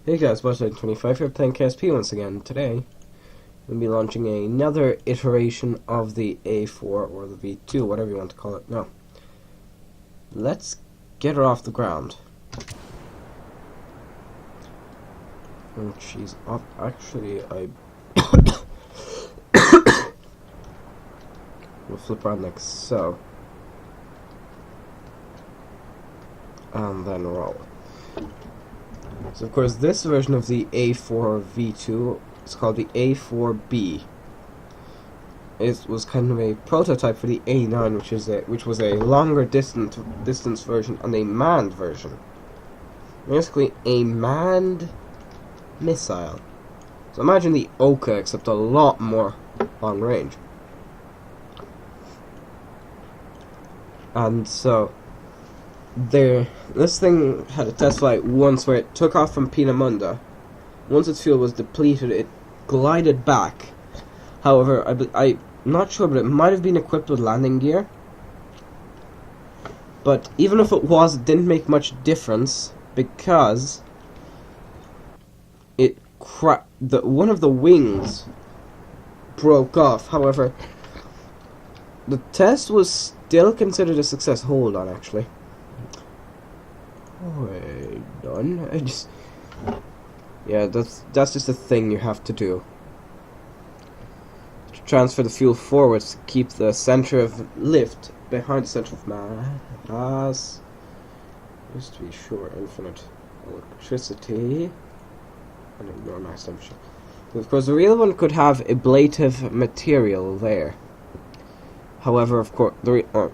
Hey guys, Watch25 here playing KSP once again. Today, we'll be launching another iteration of the A4 or the V2, whatever you want to call it. Now, let's get her off the ground. Oh, she's off. Actually, we'll flip around like so. And then roll. So, of course, this version of the A4 V2 is called the A-4B. It was kind of a prototype for the A9, which was a longer distance version and a manned version. Basically, a manned missile. So imagine the Oka, except a lot more long range. And so, this thing had a test flight once where it took off from Pinamunda. Once its fuel was depleted, it glided back. However, I'm not sure, but it might have been equipped with landing gear. But even if it was, it didn't make much difference because one of the wings broke off. However, the test was still considered a success. Hold on, actually. Wait, done. Yeah, that's just a thing you have to do. To transfer the fuel forwards to keep the center of lift behind the center of mass. Just to be sure, infinite electricity and ignore mass temperature. So of course, the real one could have ablative material there. However, of course, a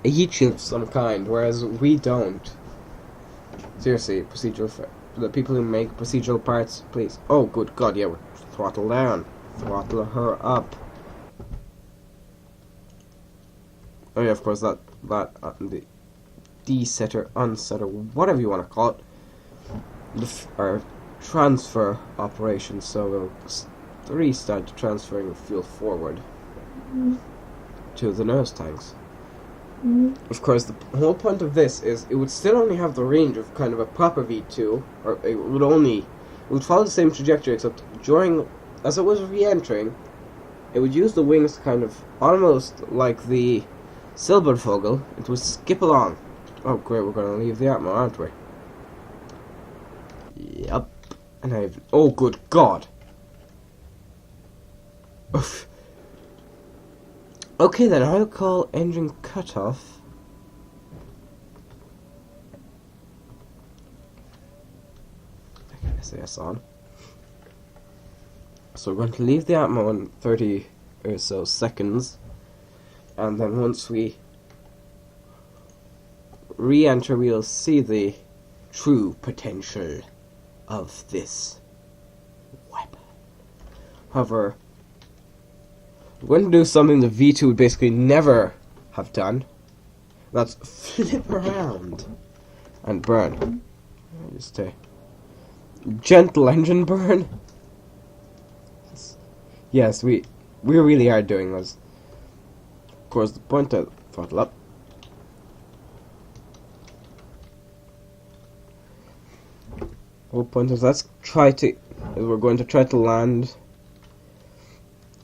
heat shield of some kind, whereas we don't. Seriously, procedural for the people who make procedural parts, please. Oh, good God, yeah, we're throttle down, throttle her up. Oh yeah, of course that the de-setter, unsetter, whatever you want to call it, our transfer operation. So we'll restart transferring fuel forward to the nose tanks. Of course, the whole point of this is it would still only have the range of kind of a proper V2, or it would follow the same trajectory, except as it was re-entering, it would use the wings kind of almost like the Silbervogel. It would skip along. Oh great, we're going to leave the atmo, aren't we? Yep. And oh good God. Oof. Okay then, I'll call engine cutoff. SAS on. So we're going to leave the atmo in 30 or so seconds, and then once we re-enter, we'll see the true potential of this weapon. However, we're going to do something the V2 would basically never have done. That's flip around and burn. Just a gentle engine burn. Yes, we really are doing this. Of course, the point to throttle up. Whole point is we're going to try to land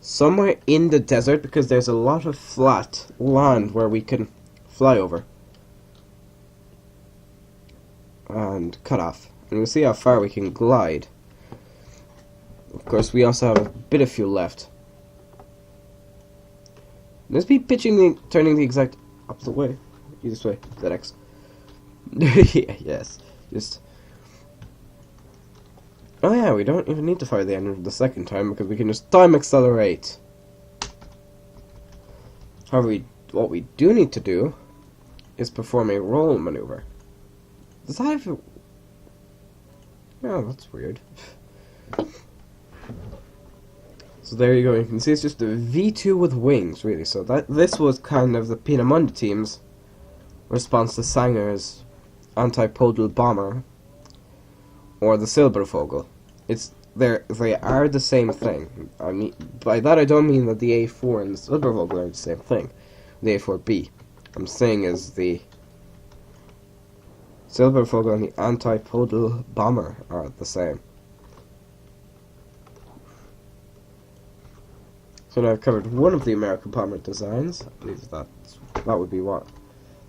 somewhere in the desert, because there's a lot of flat land where we can fly over and cut off, and we'll see how far we can glide. Of course, we also have a bit of fuel left. Let's be turning the exact opposite way. This way, ZX. Yeah, yes, just. Oh yeah, we don't even need to fire the engine the second time, because we can just time accelerate. However, what we do need to do is perform a roll maneuver. Does that have... Oh, that's weird. So there you go, you can see it's just a V2 with wings, really. So this was kind of the Pinamunda team's response to Sanger's antipodal bomber, or the Silbervogel. They are the same thing. I mean, by that I don't mean that the A4 and the Silbervogel are the same thing. The A4B. I'm saying is the Silver Fogo and the Antipodal Bomber are the same. So now I've covered one of the American bomber designs. I believe that would be what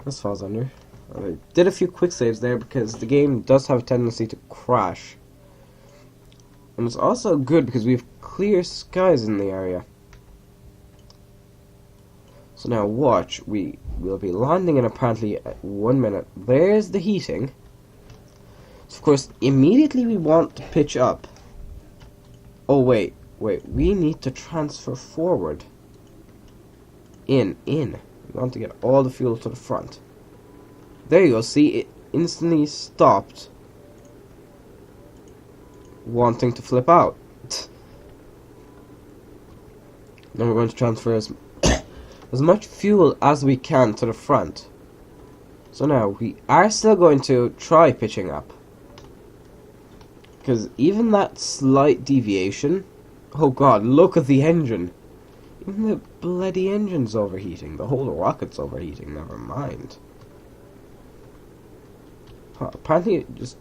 this falls under. I did a few quick saves there because the game does have a tendency to crash. And it's also good because we have clear skies in the area. So now watch, we will be landing in apparently 1 minute. There's the heating. So of course, immediately we want to pitch up. Oh wait, we need to transfer forward. In. We want to get all the fuel to the front. There you go, see, it instantly stopped wanting to flip out. Now we're going to transfer as much fuel as we can to the front. So now we are still going to try pitching up. Because even that slight deviation... Oh god, look at the engine. Even the bloody engine's overheating. The whole rocket's overheating, never mind. Huh, apparently it just...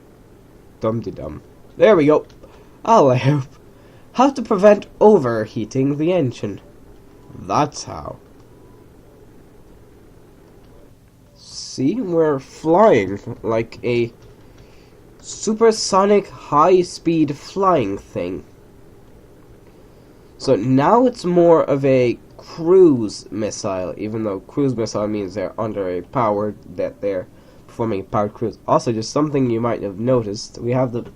Dum-de-dum. There we go. I'll help. How to prevent overheating the engine. That's how. See, we're flying like a supersonic high-speed flying thing. So now it's more of a cruise missile, even though cruise missile means they're under a powered, that they're performing a powered cruise. Also, just something you might have noticed, we have the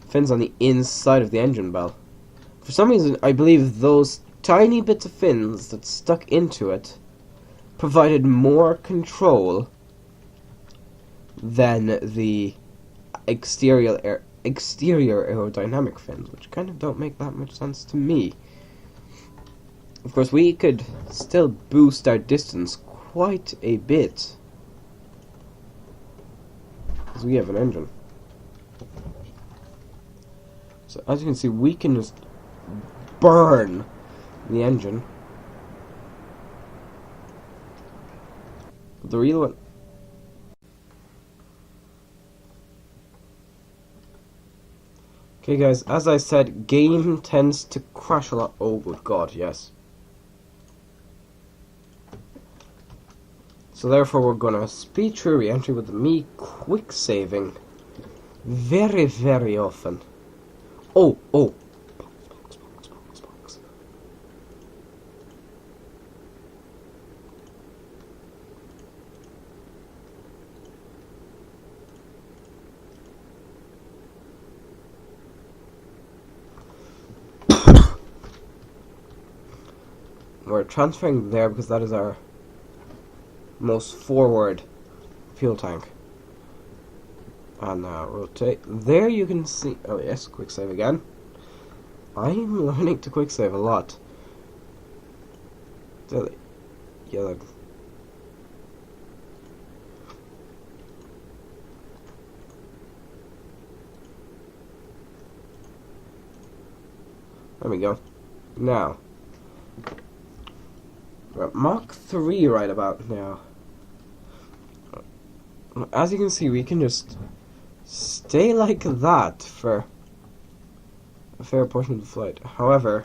fins on the inside of the engine bell. For some reason, I believe those tiny bits of fins that stuck into it provided more control than the exterior aerodynamic fins, which kind of don't make that much sense to me. Of course, we could still boost our distance quite a bit, because we have an engine. So as you can see, we can just burn the engine. But the real one... Okay guys, as I said, game tends to crash a lot. Oh good god, yes. So therefore we're gonna speed through re-entry with me quick saving very, very often. Oh! Box. We're transferring there because that is our most forward fuel tank. And now rotate. There you can see... Oh yes, quick save again. I'm learning to quick save a lot. Yeah, there we go. Now, we're at Mach 3 right about now. As you can see, we can just stay like that for a fair portion of the flight. However,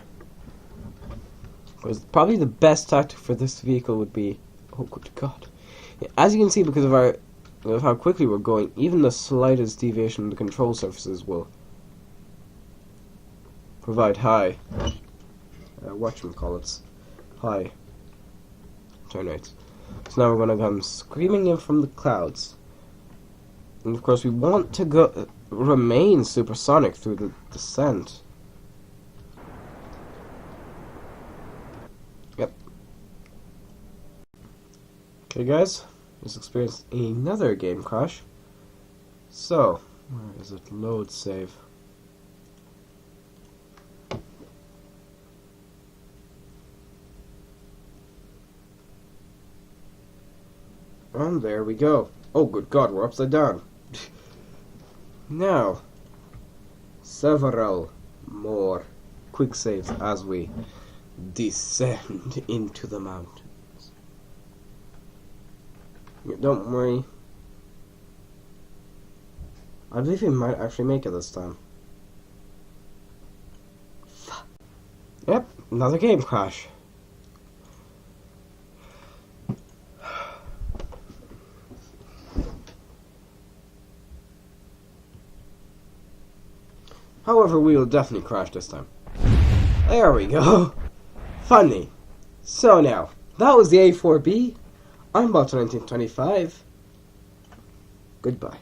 probably the best tactic for this vehicle would be... Oh good god. As you can see, because of how quickly we're going, even the slightest deviation in the control surfaces will provide high... whatchamacallits. High turn rates. So now we're going to come screaming in from the clouds. And of course we want to remain supersonic through the descent. Yep. Okay guys, just experienced another game crash. So, where is it? Load save. And there we go. Oh good god, we're upside down. Now, several more quick saves as we descend into the mountains. Don't worry. I believe we might actually make it this time. Yep, another game crash. However, we will definitely crash this time. There we go. Funny. So now, that was the A-4B. I'm Bot1925. Goodbye.